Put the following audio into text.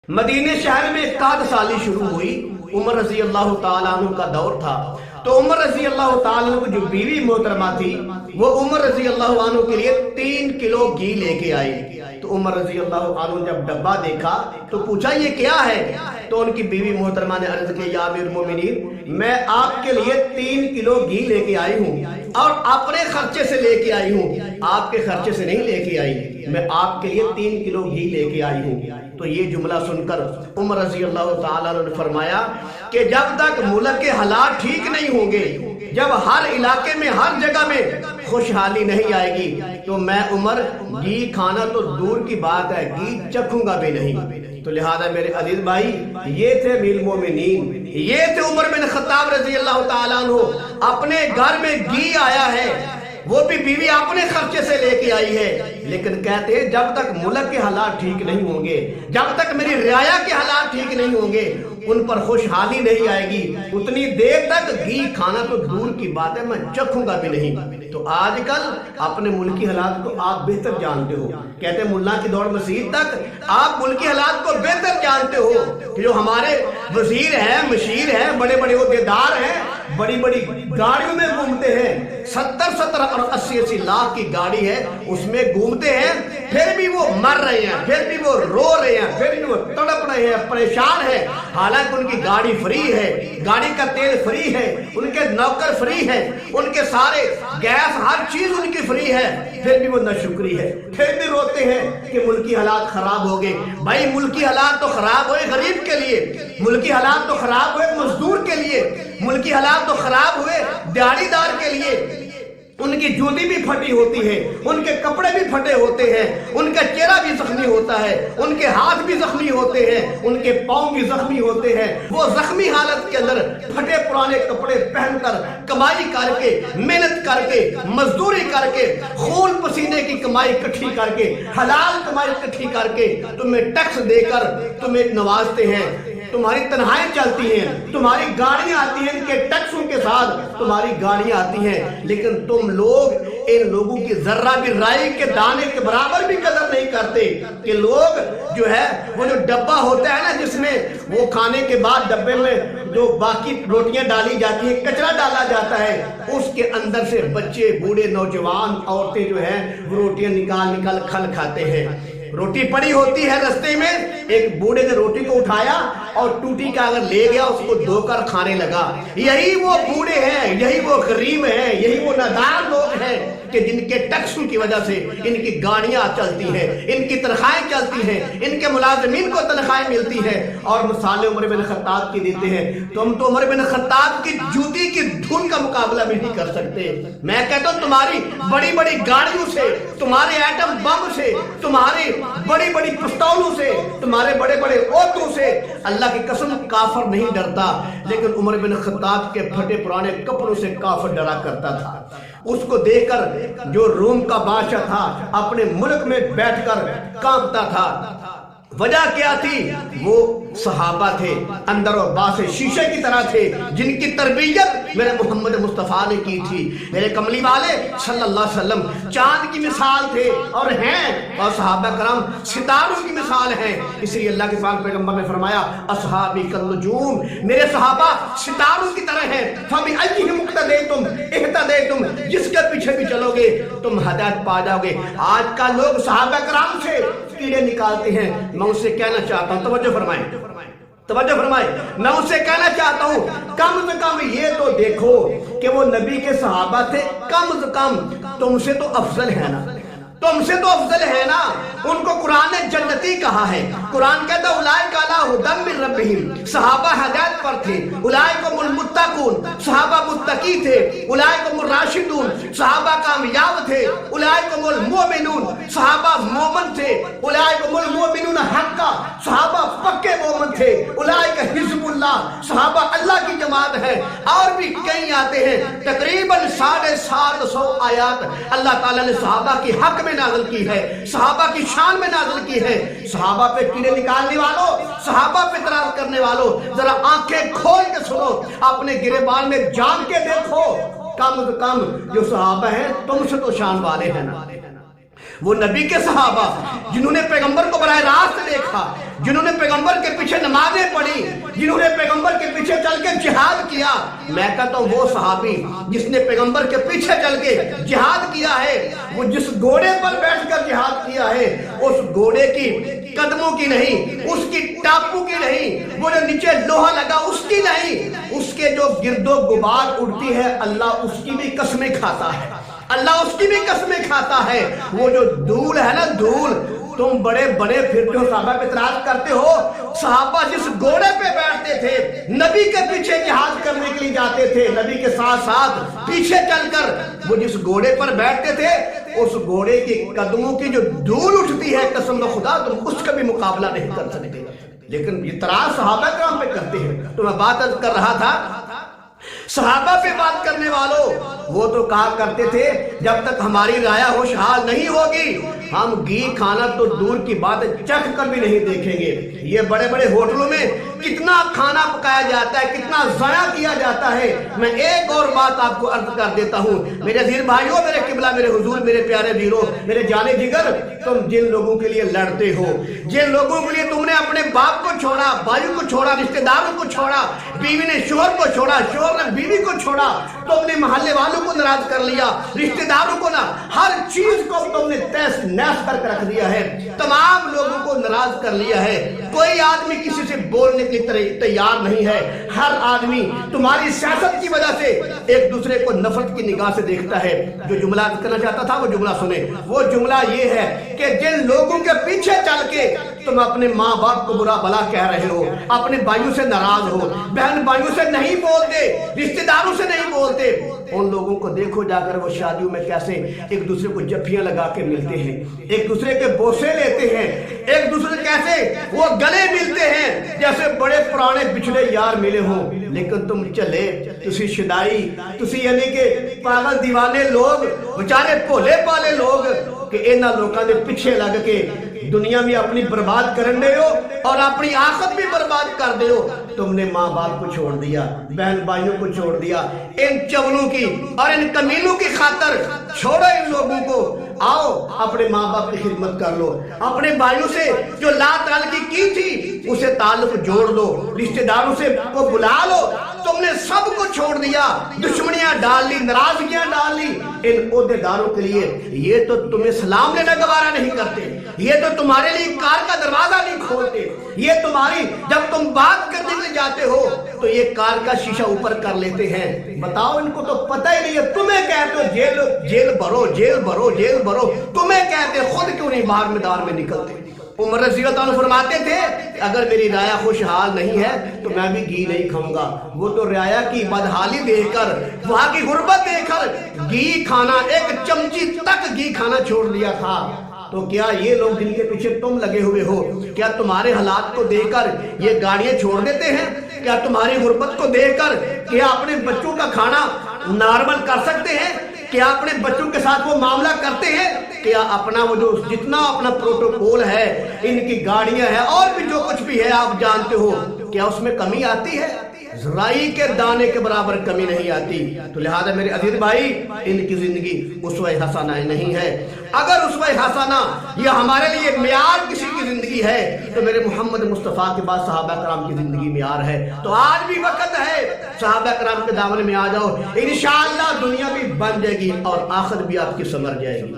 مدینے شہر میں اقتحاد سالی شروع ہوئی۔ عمر رضی اللہ تعالیٰ عنہ کا دور تھا، تو عمر رضی اللہ تعالیٰ عنہ کو جو بیوی محترمہ تھی وہ عمر رضی اللہ عنہ کے لیے 3 کلو گھی لے کے آئی۔ تو عمر رضی اللہ عنہ جب ڈبہ دیکھا تو پوچھا یہ کیا ہے؟ تو ان کی بیوی محترمہ نے عرض کی، یا امیر المومنین، میں آپ کے لیے 3 کلو گھی لے کے آئی ہوں اور اپنے خرچے سے لے کے آئی ہوں، آپ کے خرچے سے نہیں لے کے آئی، میں آپ کے لیے 3 کلو گھی لے کے آئی ہوں۔ تو یہ جملہ سن کر عمر رضی اللہ تعالیٰ نے فرمایا کہ جب تک ملک کے حالات ٹھیک نہیں ہوں گے، جب ہر علاقے میں ہر جگہ میں خوشحالی نہیں آئے گی، تو میں عمر گھی کھانا تو دور کی بات ہے، گھی چکھوں گا بھی نہیں۔ تو لہذا میرے عزیز بھائی، یہ تھے امیر المومنین، یہ تھے عمر بن خطاب رضی اللہ تعالیٰ عنہ۔ اپنے گھر میں گھی آیا ہے، وہ بھی بیوی اپنے خرچے سے لے کے آئی ہے، لیکن کہتے ہیں جب تک ملک کے حالات ٹھیک نہیں ہوں گے، جب تک میری رعایا کے حالات ٹھیک نہیں ہوں گے، ان پر خوشحالی نہیں آئے گی، اتنی دیر تک گھی کھانا تو دور کی بات ہے، میں چکھوں گا بھی نہیں۔ تو آج کل اپنے ملکی حالات کو آپ بہتر جانتے ہو، کہتے ہیں ملا کی دوڑ مسجد تک، آپ ملکی حالات کو بہتر جانتے ہو کہ جو ہمارے وزیر ہیں، مشیر ہیں، بڑے بڑے عہدیدار ہیں، بڑی بڑی گاڑیوں میں گھومتے ہیں، 70 اور 80 لاکھ کی گاڑی ہے، اس میں گھومتے ہیں، پھر بھی وہ مر رہے ہیں، پھر بھی وہ رو رہے ہیں، پھر بھی وہ تڑپ رہے ہیں، پریشان ہیں، حالانکہ ان کی گاڑی فری ہے، گاڑی کا تیل فری ہے، ان کے نوکر فری ہے، ان کے سارے گیس ہر چیز ان کی فری ہے، پھر بھی وہ ناشکری ہے، پھر بھی روتے ہیں کہ ملکی حالات خراب ہو گئے۔ بھائی ملکی حالات تو خراب ہوئے غریب کے لیے، ملکی حالات تو خراب ہوئے مزدور کے لیے، ملکی حالات تو خراب ہوئے دیہڑی دار کے لیے، ان کی جوتی بھی پھٹی ہوتی ہے، ان کے کپڑے بھی پھٹے ہوتے ہیں، ان کا چہرہ بھی زخمی ہوتا ہے، ان کے ہاتھ بھی زخمی ہوتے ہیں، ان کے پاؤں بھی زخمی ہوتے ہیں، وہ زخمی حالت کے اندر پھٹے پرانے کپڑے پہن کر، کمائی کر کے، محنت کر کے، مزدوری کر کے، خون پسینے کی کمائی اکٹھی کر کے، حلال کمائی اکٹھی کر کے تمہیں ٹیکس دے کر تمہیں نوازتے ہیں، تمہاری تنہائیں چلتی ہیں، تمہاری گاڑیاں آتی ہیں، ان کے ٹیکسوں کے ساتھ تمہاری گاڑیاں آتی ہیں، لیکن تم لوگ ان لوگوں کی ذرہ بھی رائی کے دانے کے برابر بھی قدر نہیں کرتے کہ لوگ جو ہے وہ جو ڈبہ ہوتا ہے نا، جس میں وہ کھانے کے بعد ڈبے میں جو باقی روٹیاں ڈالی جاتی ہیں، کچرا ڈالا جاتا ہے، اس کے اندر سے بچے، بوڑھے، نوجوان، عورتیں جو ہیں وہ روٹیاں نکال کھل کھاتے ہیں۔ روٹی پڑی ہوتی ہے رستے میں، ایک بوڑھے نے روٹی کو اٹھایا اور ٹوٹی کا اگر لے گیا اس کو دھو کر کھانے لگا۔ یہی وہ بوڑھے ہیں، یہی وہ غریب ہیں، یہی وہ نادار لوگ ہیں کہ جن کے ٹیکسوں کی وجہ سے ان کی گاڑیاں چلتی ہیں، ان کی تنخواہیں چلتی ہیں، ان کے ملازمین کو تنخواہیں ملتی ہیں، اور مثالیں عمر بن خطاب کی دیتے ہیں۔ تم تو عمر بن خطاب کی جوتی کی دھن کا مقابلہ بھی نہیں کر سکتے۔ میں کہتا ہوں تمہاری بڑی بڑی گاڑیوں سے، تمہارے ایٹم بم سے، تمہاری بڑی بڑی پستولوں سے، تمہارے بڑے بڑے عہدوں سے اللہ کی قسم کافر نہیں ڈرتا، لیکن عمر بن خطاب کے پھٹے پرانے کپڑوں سے کافر ڈرا کرتا تھا۔ اس کو دیکھ کر جو روم کا بادشاہ تھا اپنے ملک میں بیٹھ کر کانپتا تھا۔ وجہ کیا تھی؟ وہ صحابہ تھے، اندر و باہر شیشے کی طرح تھے، جن کی تربیت میرے محمد مصطفیٰ نے کی تھی۔ میرے کملی والے صلی اللہ علیہ وسلم چاند کی مثال تھے اور ہیں، اور صحابہ کرام ستاروں کی مثال ہیں۔ اس لیے اللہ کے پاک پیغمبر نے فرمایا اصحابی کالنجوم، میرے صحابہ ستاروں کی طرح ہیں۔ فَبِأَيِّهِمْ اقْتَدَيْتُمْ اهْتَدَيْتُمْ، جس کے پیچھے بھی چلو گے تم ہدایت پا جاؤ گے۔ آج کا لوگ صحابہ کرام سے کیڑے نکالتے ہیں۔ میں ان سے کہنا چاہتا ہوں، توجہ فرمائیں، توجہ فرمائیں، میں ان سے کہنا چاہتا ہوں کم سے کم یہ تو دیکھو کہ وہ نبی کے صحابہ تھے، کم سے کم تم سے تو افضل ہے نا، تم سے تو افضل ہے نا۔ ان کو قرآن نے جنتی کہا ہے۔ قرآن کہتا ہے اولئک علی ھدی من ربہم، صحابہ ہدایت پر تھے۔ اولئک هم المتقون، صحابہ متقی تھے۔ اولئک هم الراشدون، صحابہ کامیاب تھے۔ اولئک هم المؤمنون، صحابہ مومن تھے۔ اولئک هم المؤمنون حقا، صحابہ پکے مومن تھے۔ اولئک حزب اللہ، صحابہ اللہ کی جماعت ہے۔ اور بھی کئی آتے ہیں، تقریباً 750 آیات اللہ تعالیٰ نے صحابہ کی حق میں نازل کی ہے، صحابہ کی شان میں نازل کی ہے۔ صحابہ پہ کیڑے نکالنے والوں، صحابہ پہ اعتراض کرنے والوں، ذرا آنکھیں کھول کے سنو، اپنے گریبان میں جان کے دیکھو، کم سے کم جو صحابہ ہیں تم سے تو شان والے ہیں نا۔ وہ نبی کے صحابہ جنہوں نے پیغمبر کو براہ راست دیکھا، جنہوں نے پیغمبر کے پیچھے نمازیں پڑھی، جنہوں نے پیغمبر کے پیچھے چل کے جہاد کیا، میں کہتا ہوں وہ صحابی جس نے پیغمبر کے پیچھے چل کے جہاد کیا ہے، وہ جس گھوڑے پر بیٹھ کر جہاد کیا ہے، اس گھوڑے کی قدموں کی نہیں، اس کی ٹاپو کی نہیں، وہ جو نیچے لوہا لگا اس کی نہیں، اس کے جو گرد و غبار اڑتی ہے اللہ اس کی بھی قسمیں کھاتا ہے، اللہ اس کی بھی قسمیں کھاتا ہے۔ وہ جو دھول ہے نا دھول، تم بڑے بڑے پھرتے ہو، صحابہ پہ اعتراض کرتے ہو، صحابہ جس گھوڑے پہ بیٹھتے تھے، نبی کے پیچھے جہاد کرنے کے لیے جاتے تھے، نبی کے ساتھ ساتھ پیچھے چل کر وہ جس گھوڑے پر بیٹھتے تھے، اس گھوڑے کی قدموں کی جو دھول اٹھتی ہے قسم خدا تم اس کا بھی مقابلہ نہیں کر سکتے۔ لیکن یہ اعتراض صحابہ کرام پہ کرتے ہیں۔ تو میں بات کر رہا تھا صحابہ پہ بات کرنے والوں، وہ تو کہا کرتے تھے جب تک ہماری رایا خوشحال نہیں ہوگی ہم گھی کھانا تو دور کی بات چکھ کر بھی نہیں دیکھیں گے۔ یہ بڑے بڑے ہوٹلوں میں کتنا کھانا پکایا جاتا ہے، کتنا ضائع کیا جاتا ہے۔ میں ایک اور بات آپ کو عرض کر دیتا ہوں میرے عزیز بھائیوں، میرے قبلہ، میرے حضور، میرے پیارے ویروں، میرے جانے جگر، تم جن لوگوں کے لیے لڑتے ہو، جن لوگوں کے لیے تم نے اپنے باپ کو چھوڑا، بھائیوں کو چھوڑا، رشتہ داروں کو چھوڑا، بیوی نے شوہر کو چھوڑا، شوہر نے بیوی کو چھوڑا، تم نے محلے والوں کو ناراض کر لیا، رشتہ داروں کو نہ، ہر چیز کو تم نے تیس نیس کر کے رکھ دیا ہے، تمام لوگوں کو ناراض کر لیا ہے۔ کوئی آدمی کسی سے بولنے کی تیار نہیں ہے، ہر آدمی تمہاری سیاست کی وجہ سے ایک دوسرے کو نفرت کی نگاہ سے دیکھتا ہے۔ جو جملہ کرنا چاہتا تھا وہ جملہ سنیں، وہ جملہ یہ ہے کہ جن لوگوں کے پیچھے چل کے تم اپنے ماں باپ کو برا بلا کہہ رہے ہو، اپنے بھائیوں سے ناراض ہو، بہن بھائیوں سے نہیں بولتے، رشتہ داروں سے نہیں بولتے، ان لوگوں کو دیکھو جا کر وہ شادیوں میں کیسے ایک دوسرے کو جفیاں لگا کے ملتے ہیں، ایک دوسرے کے بوسے لیتے ہیں، ایک دوسرے کیسے وہ گلے ملتے ہیں جیسے بڑے پرانے بچھڑے یار ملے ہوں۔ لیکن تم چلے تسی شدائی، تسی یعنی کہ پاگل دیوانے لوگ، بچارے بھولے پالے لوگ کہ انہاں لوگاں دے پیچھے لگ کے دنیا میں اپنی برباد کرن دے ہو اور اپنی آخرت بھی برباد کر دے ہو۔ تم نے ماں باپ کو چھوڑ دیا، بہن بھائیوں کو چھوڑ دیا، ان چولوں کی اور ان کمینوں کی خاطر چھوڑو ان لوگوں کو، آؤ اپنے ماں باپ کی خدمت کر لو، اپنے بھائیوں سے جو لا تعلقی کی تھی اسے تعلق جوڑ لو، رشتہ داروں سے کو بلا لو۔ تم نے سب کو چھوڑ دیا، دشمنیاں ڈال لی، ناراضگیاں ڈال لی ان عہدے داروں کے لیے۔ یہ تو تمہیں سلام لینا گوارا نہیں کرتے، یہ تو تمہارے لیے کار کا دروازہ نہیں کھولتے، یہ تمہاری جب تم بات کرنے کے لیے جاتے ہو تو یہ کار کا شیشہ اوپر کر لیتے ہیں۔ بتاؤ ان کو تو پتہ ہی نہیں ہے، تمہیں کہتے ہو جیل بھرو، جیل بھرو، جیل بھرو، تمہیں کہتے خود کیوں نہیں باہر میدان میں نکلتے۔ عمر رضی اللہ عنہ فرماتے تھے اگر میری رعایا خوشحال نہیں ہے تو میں بھی گھی نہیں کھاؤں گا۔ وہ تو رعایا کی بدحالی دیکھ کر، وہاں کی غربت دیکھ کر گھی کھانا، ایک چمچی تک گھی کھانا چھوڑ دیا تھا۔ تو کیا یہ لوگ جن کے پیچھے تم لگے ہوئے ہو، کیا تمہارے حالات کو دیکھ کر یہ گاڑیاں چھوڑ دیتے ہیں؟ کیا تمہاری غربت کو دیکھ کر کیا اپنے بچوں کا کھانا نارمل کر سکتے ہیں؟ کیا اپنے بچوں کے ساتھ وہ معاملہ کرتے ہیں؟ کیا اپنا وہ جو جتنا اپنا پروٹوکول ہے، ان کی گاڑیاں ہیں اور بھی جو کچھ بھی ہے آپ جانتے ہو، کیا اس میں کمی آتی ہے؟ رائی کے دانے کے برابر کمی نہیں آتی۔ تو لہذا میرے عزیز بھائی ان کی زندگی اسوہ حسنہ نہیں ہے۔ اگر اسوہ حسنہ یہ ہمارے لیے معیار کسی کی زندگی ہے تو میرے محمد مصطفیٰ کے بعد صحابہ کرام کی زندگی معیار ہے۔ تو آج بھی وقت ہے صحابہ کرام کے دامن میں آ جاؤ، انشاءاللہ دنیا بھی بن جائے گی اور آخرت بھی آپ کی سمر جائے گی۔